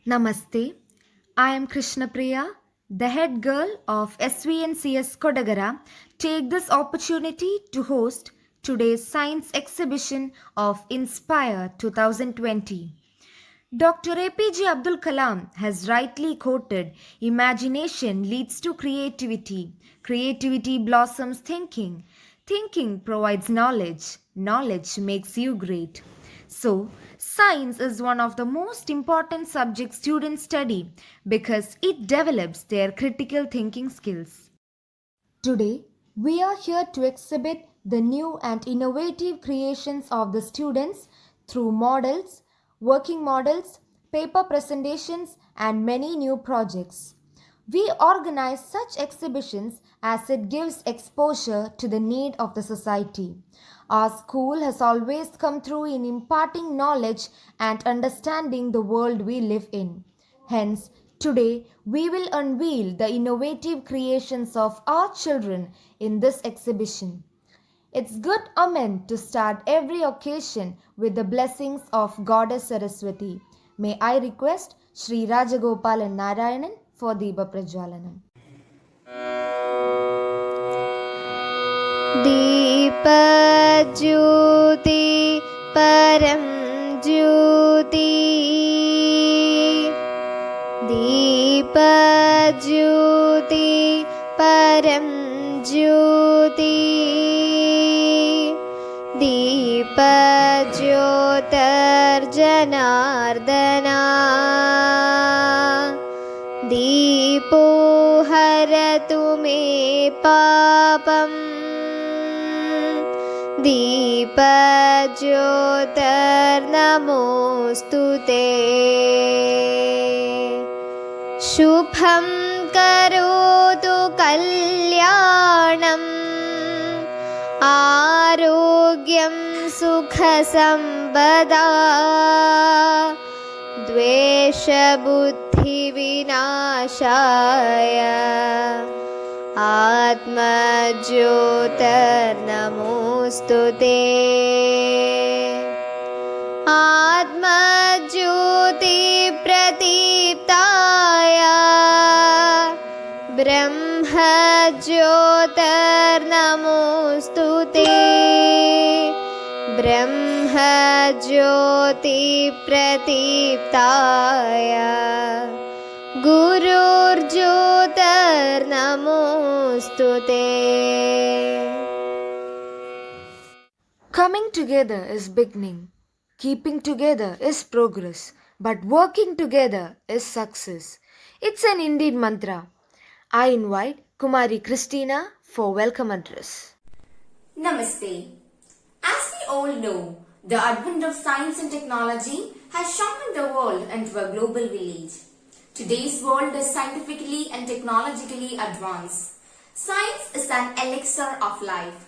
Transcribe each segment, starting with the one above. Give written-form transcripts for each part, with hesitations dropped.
Namaste. I am Krishna Priya, the head girl of SVNCS Kodagara. Take this opportunity to host today's science exhibition of Inspire 2020. Dr. APJ Abdul Kalam has rightly quoted, imagination leads to creativity, creativity blossoms thinking, thinking provides knowledge, knowledge makes you great. So, science is one of the most important subjects students study because it develops their critical thinking skills. Today, we are here to exhibit the new and innovative creations of the students through models, working models, paper presentations, and many new projects. We organize such exhibitions as it gives exposure to the need of the society. Our school has always come through in imparting knowledge and understanding the world we live in. Hence, today we will unveil the innovative creations of our children in this exhibition. It's good omen to start every occasion with the blessings of Goddess Saraswati. May I request Sri Rajagopalan Narayanan for Deepa Prajwalanam. Deepjyoti परं ज्योति दीपज्योति परं ज्योति दीपज्योतिर्जनार्दना दीपो हरतु मे पापम् दीपज्योतिर्नमोऽस्तु ते शुभं करोतु कल्याणम् आरोग्यं सुखसम्पदा द्वेषबुद्धिविनाशाय आत्मज्योतिर्नमोऽस्तु ते आत्मज्योतिप्रदीप्ताय ब्रह्मज्योतिर्नमोऽस्तु ते ब्रह्मज्योतिप्रदीप्ताय गुरुर्ज्योतिर्नमोऽस्तु ते. Coming together is beginning, keeping together is progress, but working together is success. It's an Indian mantra. I invite Kumari Christina for welcome address. Namaste. As we all know, the advent of science and technology has shrunken the world into a global village. Today's world is scientifically and technologically advanced. Science is an elixir of life.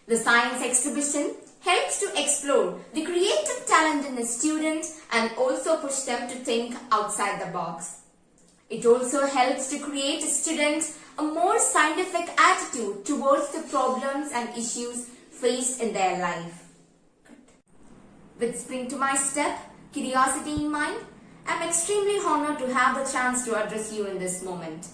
The science exhibition helps to explore the creative talent in a student and also push them to think outside the box. It also helps to create a student a more scientific attitude towards the problems and issues faced in their life. With spring to my step, curiosity in mind, I am extremely honored to have the chance to address you in this moment.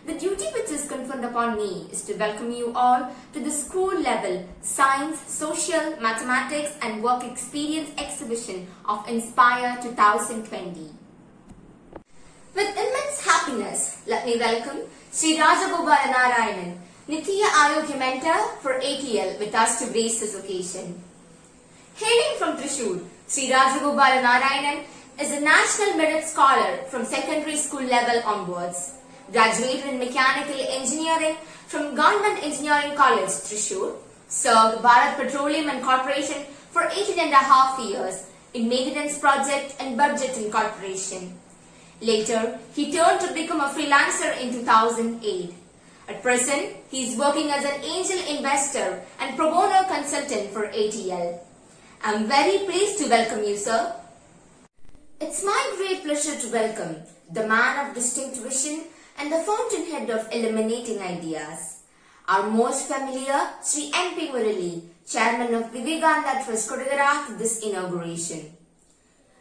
The duty which is conferred upon me is to welcome you all to the school level Science, Social, Mathematics and Work Experience exhibition of Inspire 2020. With immense happiness, let me welcome Sri Rajagopalan Narayanan, Niti Ayogya Mentor for ATL with us to grace this occasion. Hailing from Thrissur, Sri Rajagopalan Narayanan is a National Merit Scholar from secondary school level onwards. Graduated in Mechanical Engineering from Government Engineering College, Thrissur. Served Bharat Petroleum and Corporation for 18.5 years in Maintenance Project and Budgeting Corporation. Later, he turned to become a freelancer in 2008. At present, he is working as an angel investor and pro bono consultant for ATL. I am very pleased to welcome you, sir. It's my great pleasure to welcome the man of distinct vision and the fountainhead of illuminating ideas. Our most familiar Sri N.P. Murali, Chairman of Vivekananda Trust Kodagara, to this inauguration.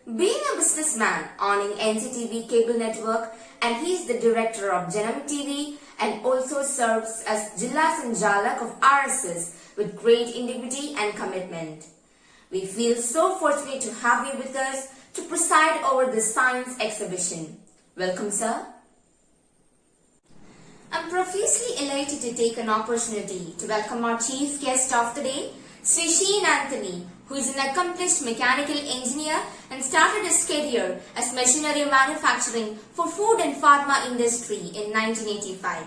Being a businessman owning NCTV cable network, and he is the director of Janam TV and also serves as Jilla Sanjalak of RSS with great integrity and commitment. We feel so fortunate to have you with us to preside over this science exhibition. Welcome, sir. I'm profusely elated to take an opportunity to welcome our chief guest of the day, Sri Sheen Anthony, who is an accomplished mechanical engineer and started his career as machinery manufacturing for food and pharma industry in 1985.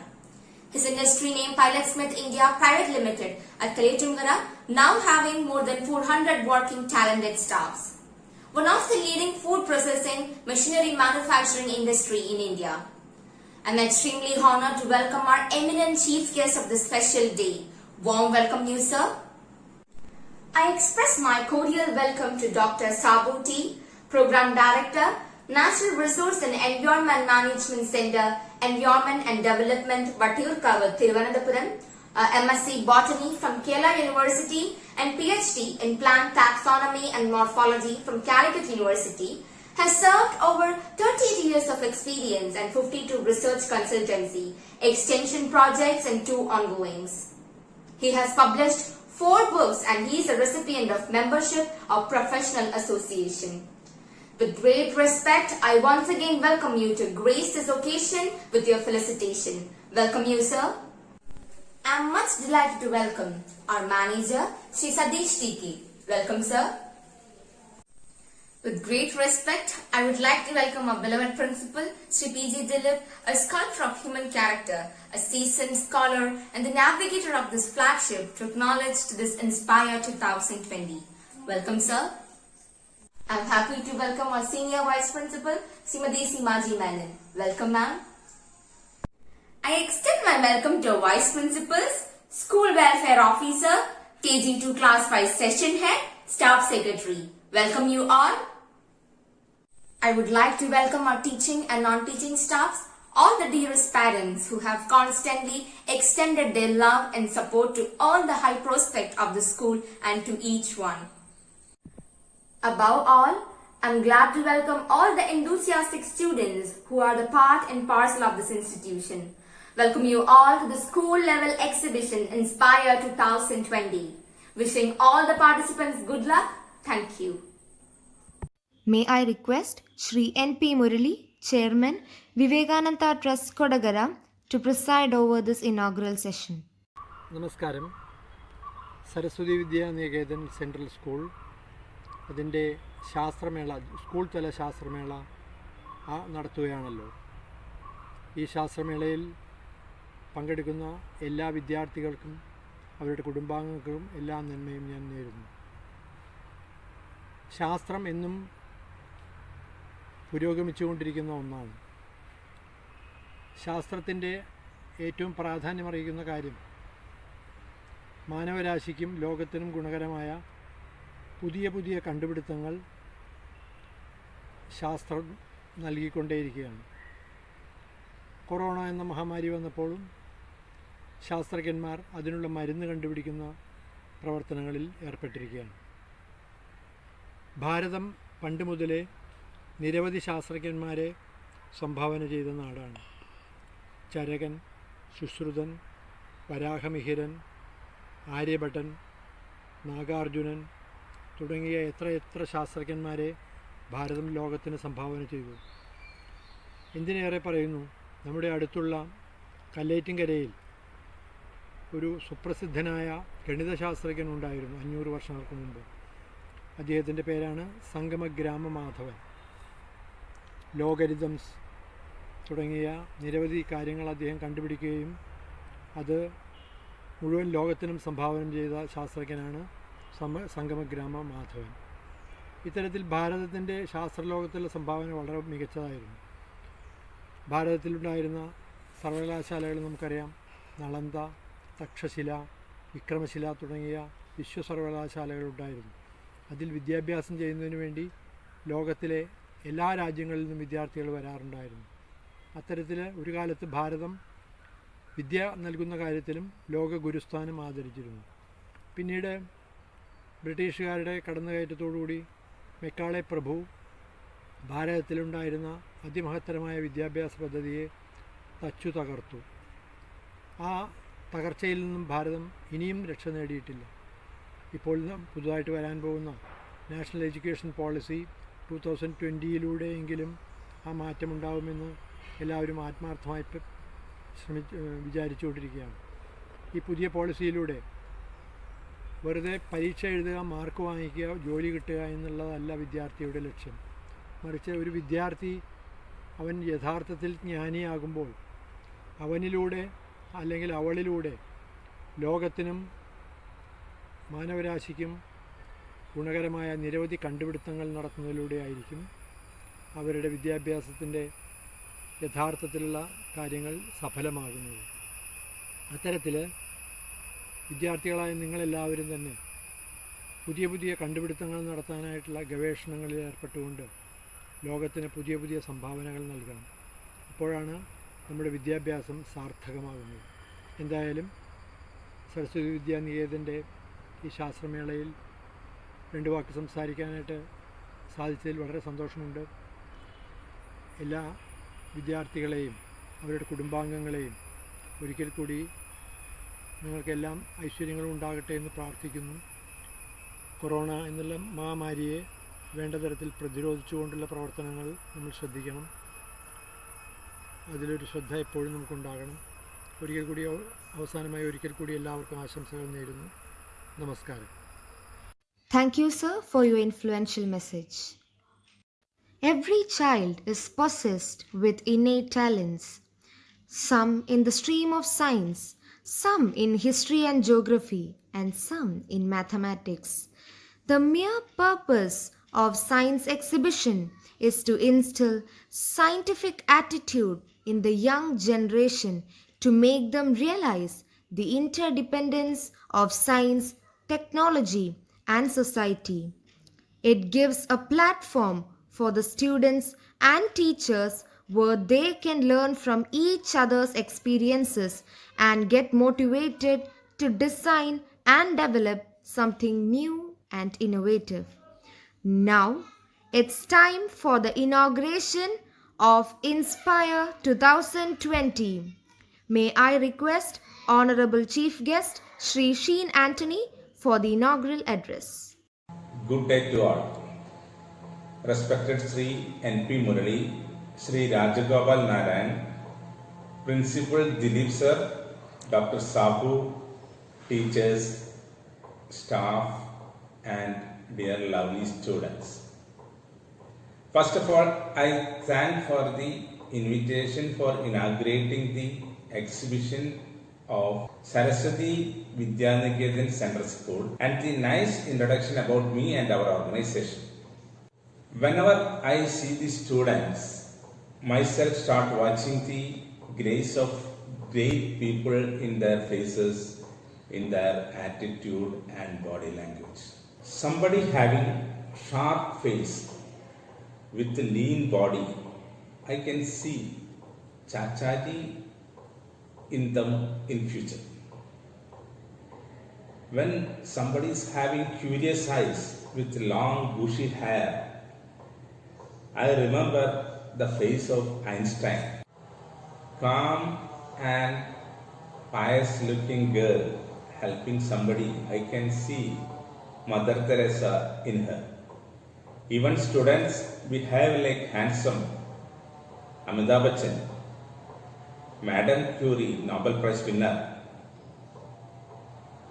His industry name Pilot Smith India Private Limited at Kaletungara, now having more than 400 working talented staffs. One of the leading food processing machinery manufacturing industry in India. I'm extremely honored to welcome our eminent chief guest of this special day. Warm welcome you, sir. I express my cordial welcome to Dr. Sabu T, Program Director, Natural Resource and Environment Management Center, Environment and Development, Vattiyoorkaavu, Thiruvananthapuram, MSc Botany from Kerala University and PhD in Plant Taxonomy and Morphology from Calicut University, has served over 30 years of experience and 52 research consultancy, extension projects and 2 ongoings. He has published 4 books and he is a recipient of membership of Professional Association. With great respect, I once again welcome you to grace this occasion with your felicitation. Welcome you, sir. I am much delighted to welcome our manager, Sri Sadish T.K. Welcome, sir. With great respect, I would like to welcome our beloved principal, Sri P.G. Dilip, a sculptor of human character, a seasoned scholar, and the navigator of this flagship to acknowledge to this Inspire 2020. Welcome, sir. I am happy to welcome our senior vice principal, Srimati Simaji Menon. Welcome, ma'am. I extend my welcome to our vice principals, school welfare officer, KG2 class 5 session head, staff secretary. Welcome you all. I would like to welcome our teaching and non-teaching staffs, all the dearest parents who have constantly extended their love and support to all the high prospect of the school and to each one. Above all, I am glad to welcome all the enthusiastic students who are the part and parcel of this institution. Welcome you all to the school level exhibition Inspire 2020. Wishing all the participants good luck. Thank you. May I request Shri N.P. Murali, Chairman, Vivekananda Trust Kodagara, to preside over this inaugural session. നമസ്കാരം. സരസ്വതി വിദ്യാ Niketan central school അതിൻ്റെ ശാസ്ത്രമേള, school തല ശാസ്ത്രമേള നടത്തുകയാണല്ലോ. ഈ ശാസ്ത്രമേളയിൽ പങ്കെടുക്കുന്ന എല്ലാ വിദ്യാർത്ഥികൾക്കും അവരുടെ കുടുംബാംഗങ്ങൾക്കും എല്ലാ നന്മയും ഞാൻ നേരുന്നു. ശാസ്ത്രം എന്നും പുരോഗമിച്ചുകൊണ്ടിരിക്കുന്ന ഒന്നാണ്. ശാസ്ത്രത്തിൻ്റെ ഏറ്റവും പ്രാധാന്യമറിയിക്കുന്ന കാര്യം മാനവരാശിക്കും ലോകത്തിനും ഗുണകരമായ പുതിയ പുതിയ കണ്ടുപിടുത്തങ്ങൾ ശാസ്ത്രം നൽകിക്കൊണ്ടേയിരിക്കുകയാണ്. കൊറോണ എന്ന മഹാമാരി വന്നപ്പോഴും ശാസ്ത്രജ്ഞന്മാർ അതിനുള്ള മരുന്ന് കണ്ടുപിടിക്കുന്ന പ്രവർത്തനങ്ങളിൽ ഏർപ്പെട്ടിരിക്കുകയാണ്. ഭാരതം പണ്ട് മുതലേ നിരവധി ശാസ്ത്രജ്ഞന്മാരെ സംഭാവന ചെയ്ത നാടാണ്. ചരകൻ, സുശ്രുതൻ, വരാഹമിഹിരൻ, ആര്യഭട്ടൻ, നാഗാർജുനൻ തുടങ്ങിയ എത്ര ശാസ്ത്രജ്ഞന്മാരെ ഭാരതം ലോകത്തിന് സംഭാവന ചെയ്തു. എന്തിനേറെ പറയുന്നു, നമ്മുടെ അടുത്തുള്ള കല്ലേറ്റിൻകരയിൽ ഒരു സുപ്രസിദ്ധനായ ഗണിതശാസ്ത്രജ്ഞൻ ഉണ്ടായിരുന്നു 500 വർഷങ്ങൾക്ക് മുമ്പ്. അദ്ദേഹത്തിൻ്റെ പേരാണ് സംഗമഗ്രാമ മാധവൻ. ലോഗരിതംസ് തുടങ്ങിയ നിരവധി കാര്യങ്ങൾ അദ്ദേഹം കണ്ടുപിടിക്കുകയും അത് മുഴുവൻ ലോകത്തിനും സംഭാവന ചെയ്ത ശാസ്ത്രജ്ഞനാണ് സംഗമഗ്രാമ മാധവൻ. ഇത്തരത്തിൽ ഭാരതത്തിൻ്റെ ശാസ്ത്രലോകത്തിലെ സംഭാവന വളരെ മികച്ചതായിരുന്നു. ഭാരതത്തിലുണ്ടായിരുന്ന സർവകലാശാലകൾ നമുക്കറിയാം. നളന്ദ, തക്ഷശില, വിക്രമശില തുടങ്ങിയ വിശ്വസർവകലാശാലകളുണ്ടായിരുന്നു. അതിൽ വിദ്യാഭ്യാസം ചെയ്യുന്നതിന് വേണ്ടി ലോകത്തിലെ എല്ലാ രാജ്യങ്ങളിൽ നിന്നും വിദ്യാർത്ഥികൾ വരാറുണ്ടായിരുന്നു. അത്തരത്തിൽ ഒരു കാലത്ത് ഭാരതം വിദ്യ നൽകുന്ന കാര്യത്തിലും ലോക ഗുരുസ്ഥാനം ആദരിച്ചിരുന്നു. പിന്നീട് ബ്രിട്ടീഷുകാരുടെ കടന്നുകയറ്റത്തോടുകൂടി മെക്കാളെ പ്രഭു ഭാരതത്തിലുണ്ടായിരുന്ന അതിമഹത്തരമായ വിദ്യാഭ്യാസ പദ്ധതിയെ തച്ചു തകർത്തു. ആ തകർച്ചയിൽ നിന്നും ഭാരതം ഇനിയും രക്ഷ നേടിയിട്ടില്ല. ഇപ്പോൾ പുതുതായിട്ട് വരാൻ പോകുന്ന നാഷണൽ എഡ്യൂക്കേഷൻ പോളിസി 2020 ആ മാറ്റമുണ്ടാകുമെന്ന് എല്ലാവരും ആത്മാർത്ഥമായി വിചാരിച്ചുകൊണ്ടിരിക്കുകയാണ്. ഈ പുതിയ പോളിസിയിലൂടെ വെറുതെ പരീക്ഷ എഴുതുക, മാർക്ക് വാങ്ങിക്കുക, ജോലി കിട്ടുക എന്നുള്ളതല്ല വിദ്യാർത്ഥിയുടെ ലക്ഷ്യം. മറിച്ച് ഒരു വിദ്യാർത്ഥി അവൻ യഥാർത്ഥത്തിൽ ജ്ഞാനിയാകുമ്പോൾ അവനിലൂടെ അല്ലെങ്കിൽ അവളിലൂടെ ലോകത്തിനും മാനവരാശിക്കും ഗുണകരമായ നിരവധി കണ്ടുപിടുത്തങ്ങൾ നടത്തുന്നതിലൂടെ ആയിരിക്കും അവരുടെ വിദ്യാഭ്യാസത്തിൻ്റെ യഥാർത്ഥത്തിലുള്ള കാര്യങ്ങൾ സഫലമാകുന്നത്. അത്തരത്തിൽ വിദ്യാർത്ഥികളായ നിങ്ങളെല്ലാവരും തന്നെ പുതിയ പുതിയ കണ്ടുപിടുത്തങ്ങൾ നടത്താനായിട്ടുള്ള ഗവേഷണങ്ങളിൽ ഏർപ്പെട്ടുകൊണ്ട് ലോകത്തിന് പുതിയ പുതിയ സംഭാവനകൾ നൽകണം. അപ്പോഴാണ് നമ്മുടെ വിദ്യാഭ്യാസം സാർത്ഥകമാകുന്നത്. എന്തായാലും സരസ്വതി വിദ്യാനികേതൻ്റെ ഈ ശാസ്ത്രമേളയിൽ 2 വാക്ക് സംസാരിക്കാനായിട്ട് സാധിച്ചതിൽ വളരെ സന്തോഷമുണ്ട്. എല്ലാ വിദ്യാർത്ഥികളെയും അവരുടെ കുടുംബാംഗങ്ങളെയും ഒരിക്കൽ കൂടി നിങ്ങൾക്കെല്ലാം ഐശ്വര്യങ്ങളും ഉണ്ടാകട്ടെ എന്ന് പ്രാർത്ഥിക്കുന്നു. കൊറോണ എന്നുള്ള മഹാമാരിയെ വേണ്ട തരത്തിൽ പ്രതിരോധിച്ചുകൊണ്ടുള്ള പ്രവർത്തനങ്ങൾ നമ്മൾ ശ്രദ്ധിക്കണം. അതിലൊരു ശ്രദ്ധ എപ്പോഴും നമുക്കുണ്ടാകണം. അവസാനമായി ഒരിക്കൽ കൂടി എല്ലാവർക്കും ആശംസകൾ നേരുന്നു. നമസ്കാരം. Thank you, sir, for your influential message. Every child is possessed with innate talents, some in the stream of science, some in history and geography, and some in mathematics. The mere purpose of science exhibition is to instill scientific attitude in the young generation to make them realize the interdependence of science, technology, and society. It gives a platform for the students and teachers where they can learn from each other's experiences and get motivated to design and develop something new and innovative. Now, it's time for the inauguration of Inspire 2020. May I request Honorable Chief Guest Shri Sheen Anthony for the inaugural address. Good day to all. Respected Sri N.P. Murali, Sri Rajagopal Narayan, Principal Dilip Sir, Dr. Sabu, teachers, staff, and dear lovely students. First of all, I thank for the invitation for inaugurating the exhibition of Saraswati Vidyaniketan Central School and the nice introduction about me and our organization. Whenever I see the students, myself start watching the grace of great people in their faces, in their attitude and body language. Somebody having sharp face with a lean body, I can see Chachaji in them in future. When somebody is having curious eyes with long bushy hair, I remember the face of Einstein. Calm and pious looking girl helping somebody, I can see Mother Teresa in her. Even students behave like handsome Amitabh Bachchan, Madam Curie, Nobel Prize winner,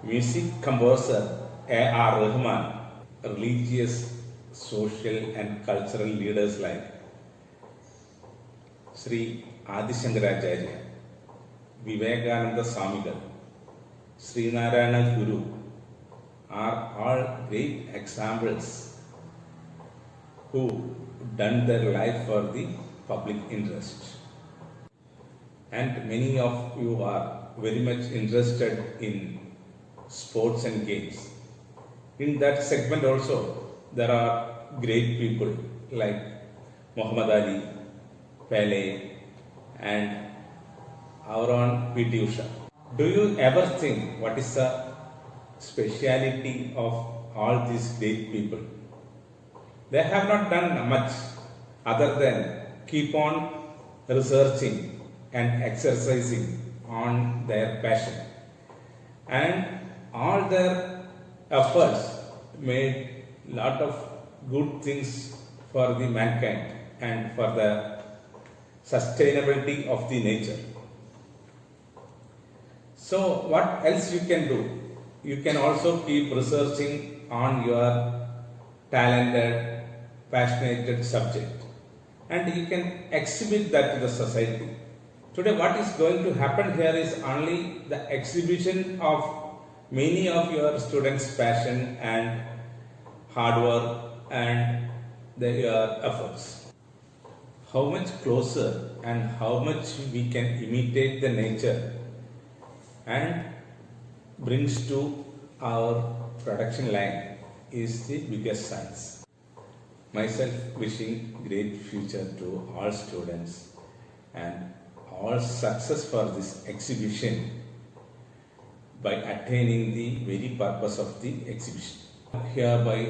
music composer A.R. Rahman, religious, social and cultural leaders like Sri Adi Shankaracharya, Vivekananda Swamigal, Sri Narayana Guru are all great examples who done their life for the public interest. And many of you are very much interested in sports and games. In that segment also, there are great people like Muhammad Ali, Pele, and our own P.T. Usha. Do you ever think what is the speciality of all these great people. They have not done much other than keep on researching and exercising on their passion. And all their efforts made lot of good things for the mankind and for the sustainability of the nature. So what else you can do? You can also keep researching on your talented, passionate subject, and you can exhibit that to the society. Today what is going to happen here is only the exhibition of many of your students' passion and hard work and their efforts. How much closer and how much we can imitate the nature and brings to our production line is the biggest science. Myself wishing great future to all students and all success for this exhibition by attaining the very purpose of the exhibition. Hereby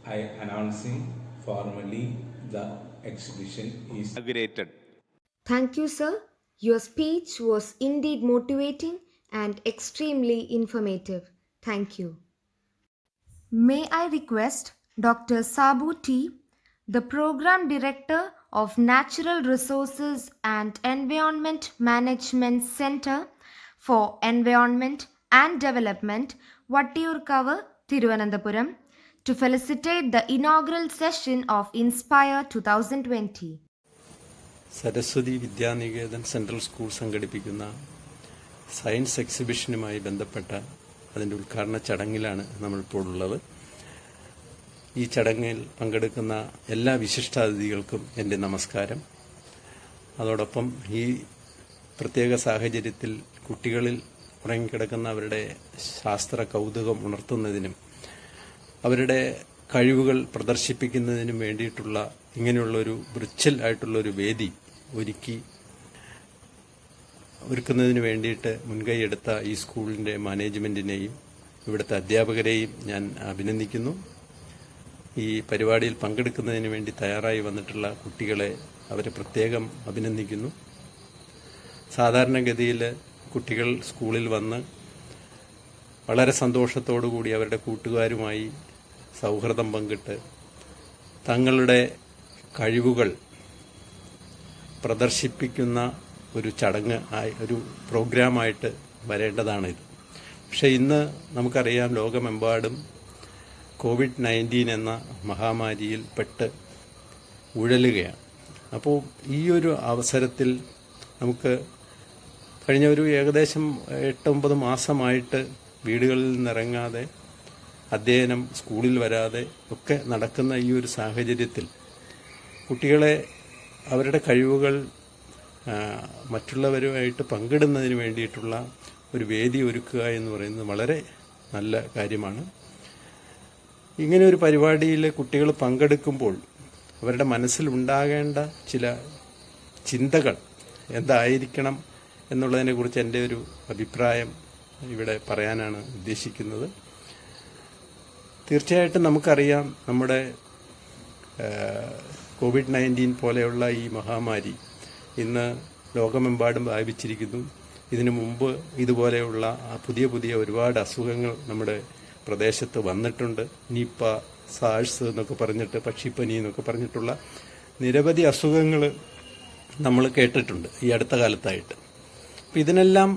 I announcing formally the exhibition is inaugurated. Thank you, sir. Your speech was indeed motivating and extremely informative. Thank you. May I request Dr. Sabu T, the Program Director of Natural Resources and Environment Management Center for Environment and Development, Vattiyoorkavu, Thiruvananthapuram, to felicitate the inaugural session of Inspire 2020. Saraswati Vidyaniketan central school സംഘടിപ്പിക്കുന്ന science എക്സിബിഷനുമായി ബന്ധപ്പെട്ട അതിൻ്റെ ഉദ്ഘാടന ചടങ്ങിലാണ് നമ്മളിപ്പോൾ ഉള്ളത്. ഈ ചടങ്ങിൽ പങ്കെടുക്കുന്ന എല്ലാ വിശിഷ്ടാതിഥികൾക്കും എൻ്റെ നമസ്കാരം. അതോടൊപ്പം ഈ പ്രത്യേക സാഹചര്യത്തിൽ കുട്ടികളിൽ ഉറങ്ങിക്കിടക്കുന്ന അവരുടെ ശാസ്ത്ര കൗതുകം ഉണർത്തുന്നതിനും അവരുടെ കഴിവുകൾ പ്രദർശിപ്പിക്കുന്നതിനും വേണ്ടിയിട്ടുള്ള ഇങ്ങനെയുള്ളൊരു വിർച്വൽ ആയിട്ടുള്ളൊരു വേദി ഒരുക്കുന്നതിന് വേണ്ടിയിട്ട് മുൻകൈയെടുത്ത ഈ സ്കൂളിൻ്റെ മാനേജ്മെൻറ്റിനെയും ഇവിടുത്തെ അധ്യാപകരെയും ഞാൻ അഭിനന്ദിക്കുന്നു. ഈ പരിപാടിയിൽ പങ്കെടുക്കുന്നതിന് വേണ്ടി തയ്യാറായി വന്നിട്ടുള്ള കുട്ടികളെ അവരെ പ്രത്യേകം അഭിനന്ദിക്കുന്നു. സാധാരണഗതിയിൽ കുട്ടികൾ സ്കൂളിൽ വന്ന് വളരെ സന്തോഷത്തോടുകൂടി അവരുടെ കൂട്ടുകാരുമായി സൗഹൃദം പങ്കിട്ട് തങ്ങളുടെ കഴിവുകൾ പ്രദർശിപ്പിക്കുന്ന ഒരു ചടങ്ങ് ഒരു പ്രോഗ്രാമായിട്ട് വരേണ്ടതാണിത്. പക്ഷേ ഇന്ന് നമുക്കറിയാം ലോകമെമ്പാടും COVID-19 എന്ന മഹാമാരിയിൽ പെട്ട് ഉഴലുകയാണ്. അപ്പോൾ ഈ ഒരു അവസരത്തിൽ നമുക്ക് കഴിഞ്ഞ ഒരു ഏകദേശം 8-9 മാസമായിട്ട് വീടുകളിൽ നിന്നിറങ്ങാതെ അധ്യയനം സ്കൂളിൽ വരാതെ ഒക്കെ നടക്കുന്ന ഈ ഒരു സാഹചര്യത്തിൽ കുട്ടികളെ അവരുടെ കഴിവുകൾ മറ്റുള്ളവരുമായിട്ട് പങ്കിടുന്നതിന് വേണ്ടിയിട്ടുള്ള ഒരു വേദി ഒരുക്കുക എന്ന് പറയുന്നത് വളരെ നല്ല കാര്യമാണ്. ഇങ്ങനെ ഒരു പരിപാടിയിൽ കുട്ടികൾ പങ്കെടുക്കുമ്പോൾ അവരുടെ മനസ്സിലുണ്ടാകേണ്ട ചില ചിന്തകൾ എന്തായിരിക്കണം എന്നുള്ളതിനെക്കുറിച്ച് എൻ്റെ ഒരു അഭിപ്രായം ഇവിടെ പറയാനാണ് ഉദ്ദേശിക്കുന്നത്. തീർച്ചയായിട്ടും നമുക്കറിയാം നമ്മുടെ COVID-19 പോലെയുള്ള ഈ മഹാമാരി ഇന്ന് ലോകമെമ്പാടും വ്യാപിച്ചിരിക്കുന്നു. ഇതിനു മുമ്പ് ഇതുപോലെയുള്ള പുതിയ ഒരുപാട് അസുഖങ്ങൾ നമ്മുടെ പ്രദേശത്ത് വന്നിട്ടുണ്ട്. നിപ്പ, സാഴ്സ് എന്നൊക്കെ പറഞ്ഞിട്ട്, പക്ഷിപ്പനി എന്നൊക്കെ പറഞ്ഞിട്ടുള്ള നിരവധി അസുഖങ്ങൾ നമ്മൾ കേട്ടിട്ടുണ്ട് ഈ അടുത്ത കാലത്തായിട്ട്. അപ്പം ഇതിനെല്ലാം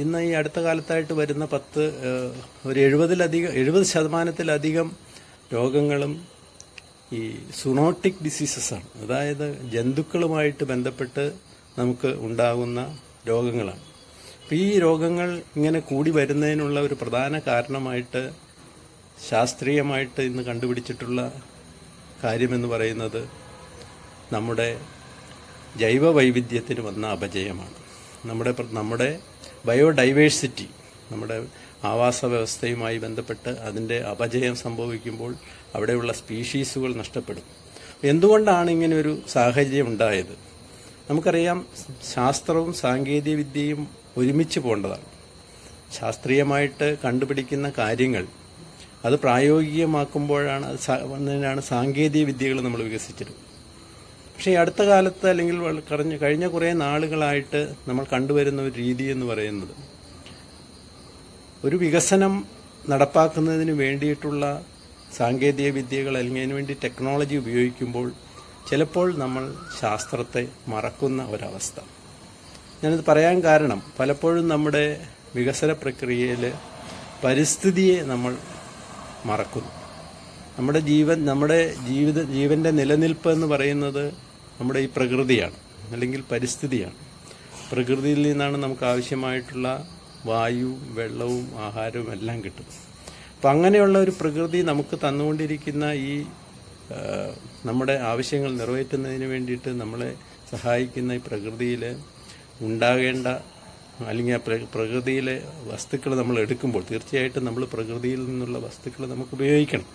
ഇന്ന് ഈ അടുത്ത കാലത്തായിട്ട് വരുന്ന 70% രോഗങ്ങളും ഈ സൂണോട്ടിക് ഡിസീസസാണ്. അതായത് ജന്തുക്കളുമായിട്ട് ബന്ധപ്പെട്ട് നമുക്ക് ഉണ്ടാകുന്ന രോഗങ്ങളാണ്. അപ്പം ഈ രോഗങ്ങൾ ഇങ്ങനെ കൂടി വരുന്നതിനുള്ള ഒരു പ്രധാന കാരണമായിട്ട് ശാസ്ത്രീയമായിട്ട് ഇന്ന് കണ്ടുപിടിച്ചിട്ടുള്ള കാര്യമെന്ന് പറയുന്നത് നമ്മുടെ ജൈവ വൈവിധ്യത്തിന് വന്ന അപജയമാണ്. നമ്മുടെ ബയോഡൈവേഴ്സിറ്റി, നമ്മുടെ ആവാസ വ്യവസ്ഥയുമായി ബന്ധപ്പെട്ട് അതിൻ്റെ അപജയം സംഭവിക്കുമ്പോൾ അവിടെയുള്ള സ്പീഷീസുകൾ നഷ്ടപ്പെടും. എന്തുകൊണ്ടാണ് ഇങ്ങനെ ഒരു സാഹചര്യം ഉണ്ടായത്? നമുക്കറിയാം, ശാസ്ത്രവും സാങ്കേതിക വിദ്യയും ഒരുമിച്ച് പോകേണ്ടതാണ്. ശാസ്ത്രീയമായിട്ട് കണ്ടുപിടിക്കുന്ന കാര്യങ്ങൾ അത് പ്രായോഗികമാക്കുമ്പോഴാണ് അതിനാണ് സാങ്കേതിക വിദ്യകൾ നമ്മൾ വികസിച്ചത്. പക്ഷേ ഈ അടുത്ത കാലത്ത് അല്ലെങ്കിൽ കഴിഞ്ഞ കുറേ നാളുകളായിട്ട് നമ്മൾ കണ്ടുവരുന്ന ഒരു രീതി എന്ന് പറയുന്നത്, ഒരു വികസനം നടപ്പാക്കുന്നതിന് വേണ്ടിയിട്ടുള്ള സാങ്കേതിക വിദ്യകൾ അല്ലെങ്കിൽ അതിനു വേണ്ടി ടെക്നോളജി ഉപയോഗിക്കുമ്പോൾ ചിലപ്പോൾ നമ്മൾ ശാസ്ത്രത്തെ മറക്കുന്ന ഒരവസ്ഥ. ഞാനിത് പറയാൻ കാരണം, പലപ്പോഴും നമ്മുടെ വികസന പ്രക്രിയയിൽ പരിസ്ഥിതിയെ നമ്മൾ മറക്കുന്നു. നമ്മുടെ ജീവന്റെ നിലനിൽപ്പ് എന്ന് പറയുന്നത് നമ്മുടെ ഈ പ്രകൃതിയാണ്, അല്ലെങ്കിൽ പരിസ്ഥിതിയാണ്. പ്രകൃതിയിൽ നിന്നാണ് നമുക്ക് ആവശ്യമായിട്ടുള്ള വായുവും വെള്ളവും ആഹാരവും എല്ലാം കിട്ടുന്നത്. അപ്പം അങ്ങനെയുള്ള ഒരു പ്രകൃതി നമുക്ക് തന്നുകൊണ്ടിരിക്കുന്ന ഈ നമ്മുടെ ആവശ്യങ്ങൾ നിറവേറ്റുന്നതിന് വേണ്ടിയിട്ട് നമ്മളെ സഹായിക്കുന്ന ഈ പ്രകൃതിയിൽ ഉണ്ടാകേണ്ട, അല്ലെങ്കിൽ ആ പ്രകൃതിയിലെ വസ്തുക്കൾ നമ്മൾ എടുക്കുമ്പോൾ തീർച്ചയായിട്ടും നമ്മൾ പ്രകൃതിയിൽ നിന്നുള്ള വസ്തുക്കൾ നമുക്ക് ഉപയോഗിക്കണം.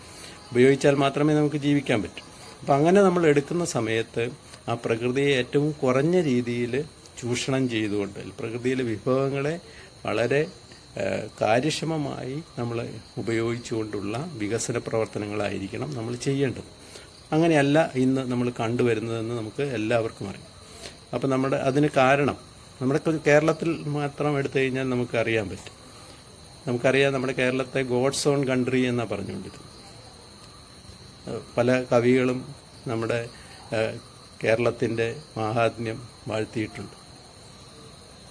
ഉപയോഗിച്ചാൽ മാത്രമേ നമുക്ക് ജീവിക്കാൻ പറ്റൂ. അപ്പം അങ്ങനെ നമ്മൾ എടുക്കുന്ന സമയത്ത് ആ പ്രകൃതിയെ ഏറ്റവും കുറഞ്ഞ രീതിയിൽ ചൂഷണം ചെയ്തുകൊണ്ട് പ്രകൃതിയിലെ വിഭവങ്ങളെ വളരെ കാര്യക്ഷമമായി നമ്മൾ ഉപയോഗിച്ചുകൊണ്ടുള്ള വികസന പ്രവർത്തനങ്ങളായിരിക്കണം നമ്മൾ ചെയ്യേണ്ടത്. അങ്ങനെയല്ല ഇന്ന് നമ്മൾ കണ്ടുവരുന്നതെന്ന് നമുക്ക് എല്ലാവർക്കും അറിയാം. അപ്പം അതിന് കാരണം നമ്മുടെ കേരളത്തിൽ മാത്രം എടുത്തു കഴിഞ്ഞാൽ നമുക്ക് അറിയാൻ പറ്റും. നമുക്കറിയാം, നമ്മുടെ കേരളത്തെ ഗോഡ്സ് ഓൺ കൺട്രി എന്നാണ് പറഞ്ഞുകൊണ്ടിരുന്നത്. പല കവികളും നമ്മുടെ കേരളത്തിൻ്റെ മാഹാത്മ്യം വാഴ്ത്തിയിട്ടുണ്ട്.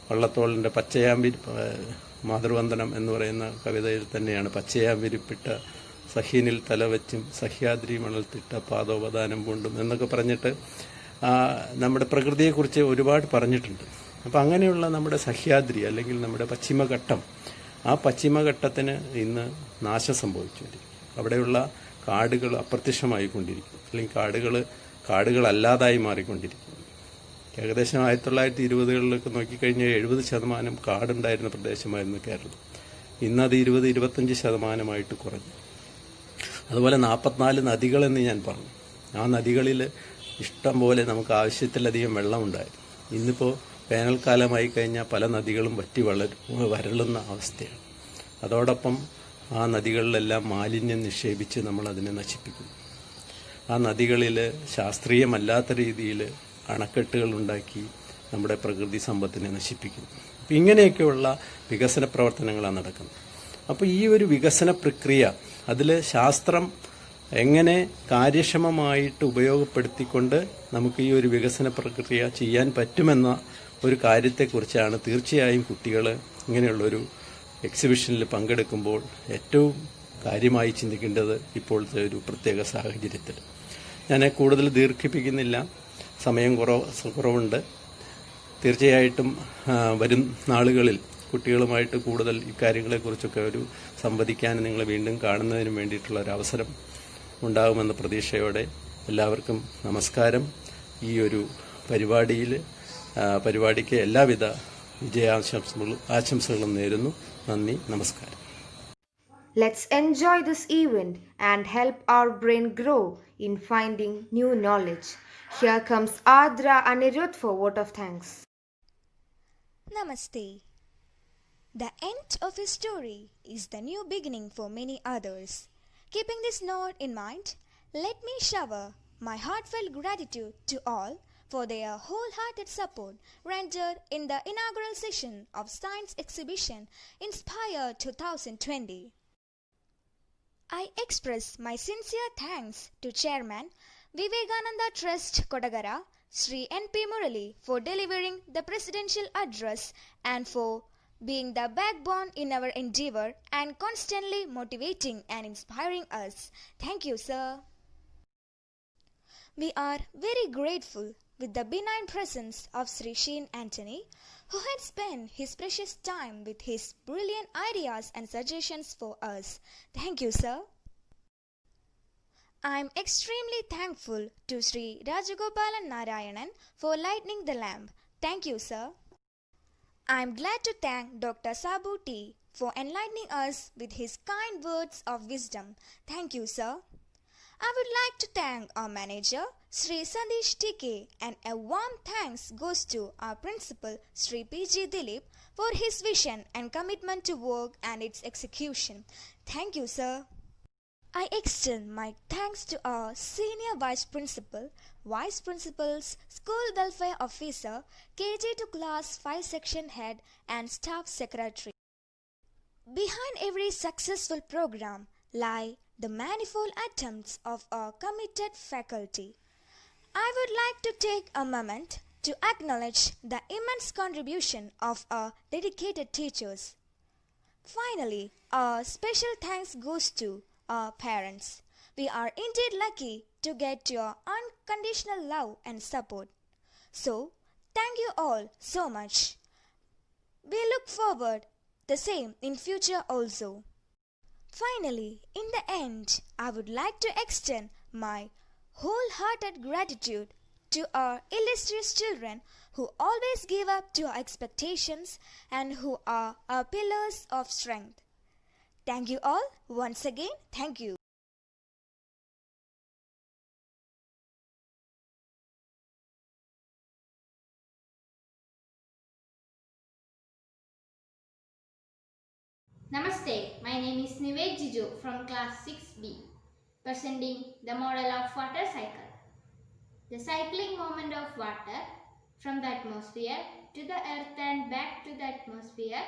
വള്ളത്തോളിൻ്റെ പച്ചയാമ്പി മാതൃവന്ദനം എന്ന് പറയുന്ന കവിതയിൽ തന്നെയാണ് പച്ചയാമ്പിരിപ്പിട്ട സഹ്യനിൽ തലവച്ചും സഹ്യാദ്രി മണൽത്തിട്ട പാദോപദാനം പൂണ്ടും എന്നൊക്കെ പറഞ്ഞിട്ട് നമ്മുടെ പ്രകൃതിയെക്കുറിച്ച് ഒരുപാട് പറഞ്ഞിട്ടുണ്ട്. അപ്പം അങ്ങനെയുള്ള നമ്മുടെ സഹ്യാദ്രി അല്ലെങ്കിൽ നമ്മുടെ പശ്ചിമഘട്ടം, ആ പശ്ചിമഘട്ടത്തിന് ഇന്ന് നാശം സംഭവിച്ചുകൊണ്ടിരിക്കും. അവിടെയുള്ള കാടുകൾ അപ്രത്യക്ഷമായിക്കൊണ്ടിരിക്കും, അല്ലെങ്കിൽ കാടുകളല്ലാതായി മാറിക്കൊണ്ടിരിക്കും. ഏകദേശം 1920-കളിലൊക്കെ നോക്കിക്കഴിഞ്ഞാൽ 70% കാടുണ്ടായിരുന്ന പ്രദേശമായിരുന്നു കേരളം. ഇന്നത് 20-25% കുറഞ്ഞു. അതുപോലെ 44 നദികളെന്ന് ഞാൻ പറഞ്ഞു. ആ നദികളിൽ ഇഷ്ടം പോലെ നമുക്ക് ആവശ്യത്തിലധികം വെള്ളമുണ്ടായിരുന്നു. ഇന്നിപ്പോൾ വേനൽക്കാലമായി കഴിഞ്ഞാൽ പല നദികളും വറ്റി വരളുന്ന അവസ്ഥയാണ്. അതോടൊപ്പം ആ നദികളിലെല്ലാം മാലിന്യം നിക്ഷേപിച്ച് നമ്മൾ അതിനെ നശിപ്പിക്കുന്നു. ആ നദികളിൽ ശാസ്ത്രീയമല്ലാത്ത രീതിയിൽ അണക്കെട്ടുകൾ ഉണ്ടാക്കി നമ്മുടെ പ്രകൃതി സമ്പത്തിനെ നശിപ്പിക്കുന്നു. അപ്പം ഇങ്ങനെയൊക്കെയുള്ള വികസന പ്രവർത്തനങ്ങളാണ് നടക്കുന്നത്. അപ്പോൾ ഈ ഒരു വികസന പ്രക്രിയ, അതിൽ ശാസ്ത്രം എങ്ങനെ കാര്യക്ഷമമായിട്ട് ഉപയോഗപ്പെടുത്തിക്കൊണ്ട് നമുക്ക് ഈ ഒരു വികസന പ്രക്രിയ ചെയ്യാൻ പറ്റുമെന്ന ഒരു കാര്യത്തെക്കുറിച്ചാണ് തീർച്ചയായും കുട്ടികൾ ഇങ്ങനെയുള്ളൊരു എക്സിബിഷനിൽ പങ്കെടുക്കുമ്പോൾ ഏറ്റവും കാര്യമായി ചിന്തിക്കേണ്ടത് ഇപ്പോഴത്തെ ഒരു പ്രത്യേക സാഹചര്യത്തിൽ. ഞാൻ കൂടുതൽ ദീർഘിപ്പിക്കുന്നില്ല, സമയം കുറവുണ്ട്. തീർച്ചയായിട്ടും വരും നാളുകളിൽ കുട്ടികളുമായിട്ട് കൂടുതൽ ഇക്കാര്യങ്ങളെക്കുറിച്ചൊക്കെ ഒരു സംവദിക്കാൻ നിങ്ങളെ വീണ്ടും കാണുന്നതിന് വേണ്ടിയിട്ടുള്ള ഒരു അവസരം ഉണ്ടാകുമെന്ന പ്രതീക്ഷയോടെ എല്ലാവർക്കും നമസ്കാരം. ഈ ഒരു പരിപാടിക്ക് എല്ലാവിധ ആശംസകളും നേരുന്നു. നന്ദി, നമസ്കാരം. Let's enjoy this event and help our brain grow in finding new knowledge. Here comes Adra Anirudh for vote of thanks. Namaste. The end of a story is the new beginning for many others. Keeping this note in mind, let me shower my heartfelt gratitude to all for their wholehearted support rendered in the inaugural session of Science Exhibition Inspire 2020. I express my sincere thanks to Chairman Vivekananda Trust Kodagara, Sri N.P. Murali, for delivering the presidential address and for being the backbone in our endeavor and constantly motivating and inspiring us. Thank you, sir. We are very grateful with the benign presence of Sri Sheen Antony, who had spent his precious time with his brilliant ideas and suggestions for us. Thank you, sir. I am extremely thankful to Sri Rajagopalan Narayanan for lighting the lamp. Thank you, sir. I am glad to thank Dr. Sabu T for enlightening us with his kind words of wisdom. Thank you, sir. I would like to thank our manager, Sri Sandesh TK, and a warm thanks goes to our principal, Sri P.G. Dilip, for his vision and commitment to work and its execution. Thank you, sir. I extend my thanks to our Senior Vice Principal, Vice Principals, School Welfare Officer, KG to Class 5 Section Head and Staff Secretary. Behind every successful program lie the manifold attempts of our committed faculty. I would like to take a moment to acknowledge the immense contribution of our dedicated teachers. Finally, our special thanks goes to our parents. We are indeed lucky to get your unconditional love and support. So, thank you all so much. We look forward the same in future also. Finally, in the end, I would like to extend my wholehearted gratitude to our illustrious children who always give up to our expectations and who are our pillars of strength. Thank you all. Once again, thank you. Namaste, my name is Nived Jiju from class 6B, presenting the model of water cycle. The cycling movement of water from the atmosphere to the earth and back to the atmosphere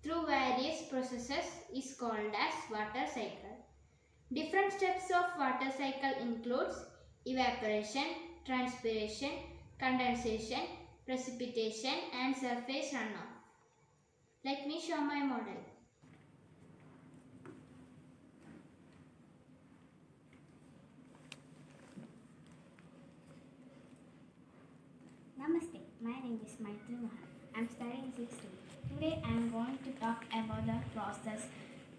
through various processes is called as water cycle. Different steps of water cycle includes evaporation, transpiration, condensation, precipitation and surface runoff. Let me show my model. Namaste, my name is Maitri Mahal. I am studying 6th grade. Today I am going to talk about the process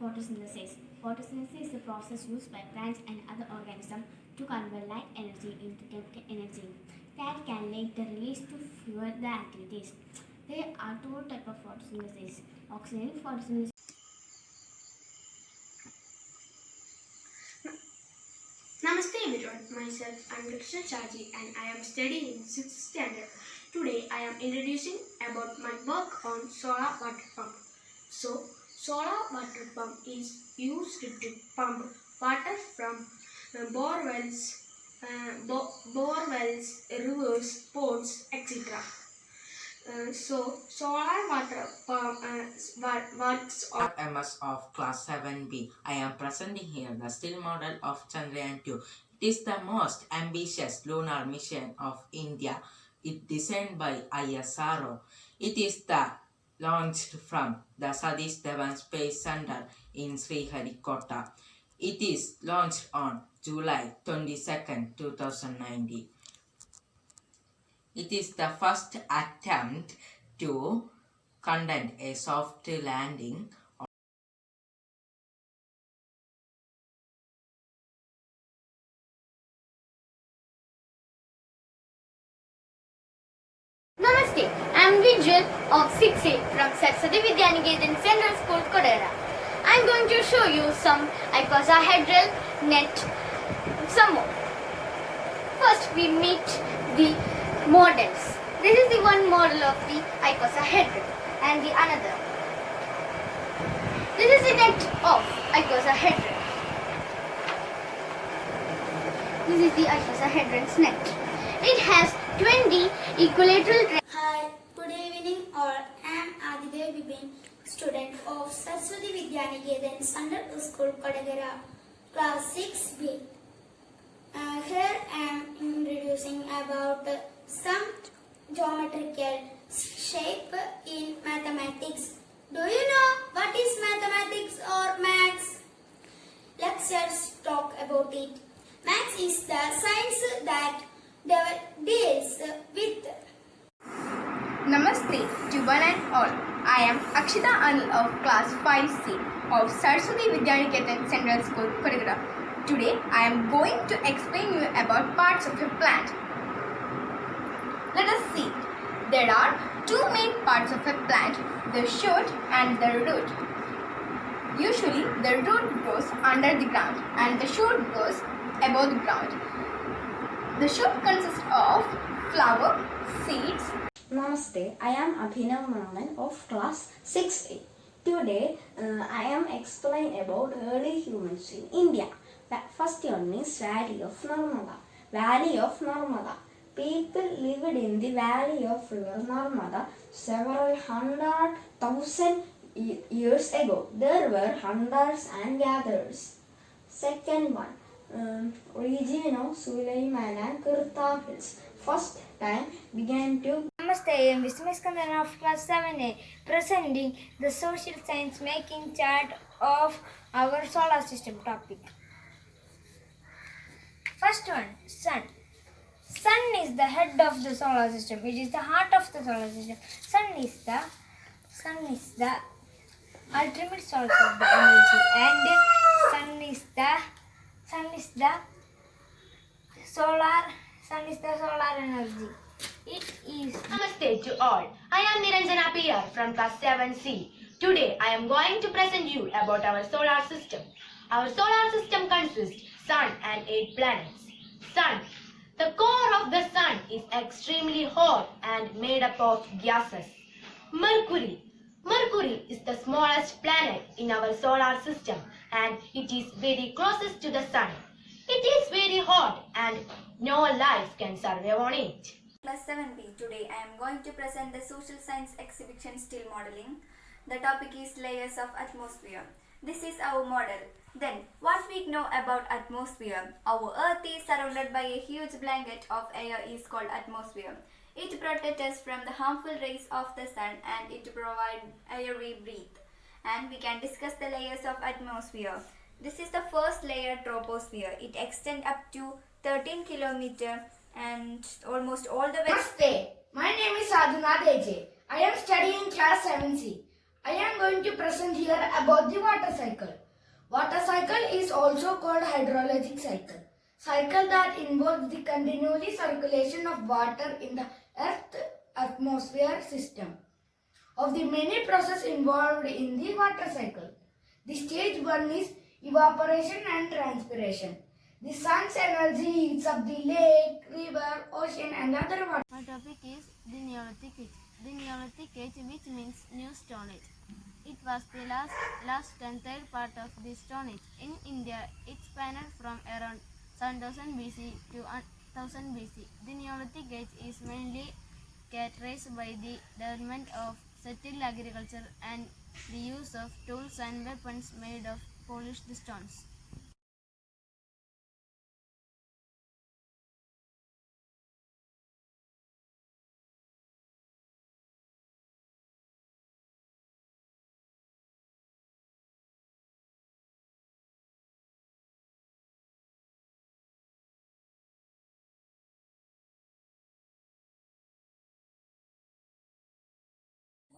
photosynthesis. Photosynthesis is the process used by plants and other organisms to convert light energy into chemical energy that can later release to fuel the activities. There are two types of photosynthesis. Oxygen photosynthesis. Namaste everyone, myself I am Krishna Chaji and I am studying in 6th standard. Today I am introducing about my work on solar water pump. So, solar water pump is used to pump water from borewells, rivers, ponds, etc. So, solar water pump works on MS of class 7B. I am presenting here the still model of Chandrayaan-2. It is the most ambitious lunar mission of India. It designed by ISRO. It is launched from the Satish Dhawan Space Center in Sriharikota. It is launched on July 22nd, 2019. It is the first attempt to conduct a soft landing. Namaste, I am Vijay of 6A from Saraswati Vidyaniketan Central School, Kodera. I am going to show you some icosahedral net, some more. First we meet the models. This is the one model of the icosahedral and the another. This is the net of icosahedral. This is the icosahedral's net. It has 20 equilateral. Hi, good evening all. I am Aditya Bibin, student of Saraswati Vidyaniketan Central School, Kodagara, class 6B. Here I am introducing about some geometrical shape in mathematics. Do you know what is mathematics or maths? Let's just talk about it. Maths is the science that deals with. Namaste to one and all. I am Akshita Anil of class 5C of Saraswati Vidyaniketan Central School, Kodagara. Today I am going to explain you about parts of a plant. Let us see. There are two main parts of a plant, the shoot and the root. Usually the root goes under the ground and the shoot goes above the ground. The shoot consists of flower, seeds. Namaste, I am Abhinav Manan of class 6A. Today I am explaining about early humans in India. First one is Valley of Narmada. Valley of Narmada. People lived in the valley of river Narmada several 100,000 years ago. There were hunters and gatherers. Second one, region of Suleiman and Kirta Hills. First time began to. Namaste, I am Vismaskandan of class 7A, presenting the social science making chart of our solar system topic. First one, Sun. Sun is the head of the solar system. It is the heart of the solar system. Sun is the ultimate source of the energy, and sun is the solar energy. It is. Namaste to all. I am Niranjana PR from class 7C. Today I am going to present you about our solar system. Our solar system consists Sun and 8 planets. Sun. The core of the Sun is extremely hot and made up of gases. Mercury. Mercury is the smallest planet in our solar system and it is very closest to the Sun. It is very hot and no life can survive on it. Class 7B. Today I am going to present the social science exhibition still modeling. The topic is layers of atmosphere. This is our model. Then, what we know about atmosphere? Our earth is surrounded by a huge blanket of air is called atmosphere. It protects us from the harmful rays of the sun and it provides air we breathe. And we can discuss the layers of atmosphere. This is the first layer, troposphere. It extends up to 13 kilometers and almost all the way. Namaste. My name is Sadhana Deje. I am studying class 7C. I am going to present here about the water cycle. Water cycle is also called hydrologic cycle. Cycle that involves the continuous circulation of water in the earth atmosphere system. Of the many processes involved in the water cycle. The stage 1 is evaporation and transpiration. The sun's energy heats up the lake, river, ocean and other water. My topic is the Neolithic Age. The Neolithic Age, which means New Stone Age. It was the last and third part of the Stone Age. In India, it spanned from around 7000 BC to 1000 BC. The Neolithic Age is mainly characterized by the development of settled agriculture and the use of tools and weapons made of polished stones.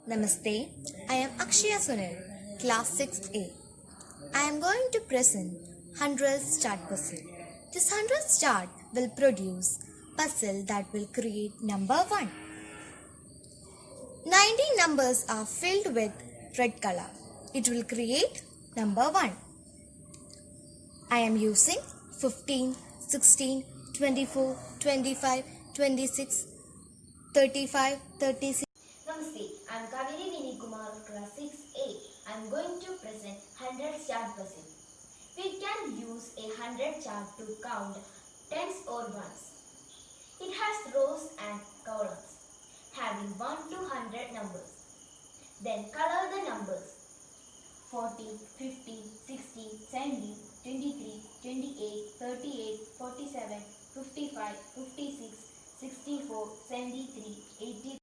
Namaste, I am Akshaya Sunil, class 6A. I am going to present 100th chart puzzle. This 100th chart will produce puzzle that will create number 1. 90 numbers are filled with red color. It will create number 1. I am using 15, 16, 24, 25, 26, 35, 36. Namaste, I am Kaveri Vini Kumar, class 6A. I am going to present 100 chart puzzle. We can use a 100 chart to count tens or ones. It has rows and columns having 1 to 100 numbers. Then color the numbers 40, 50, 60, 70, 23, 28, 38, 47, 55, 56, 64, 73, 83,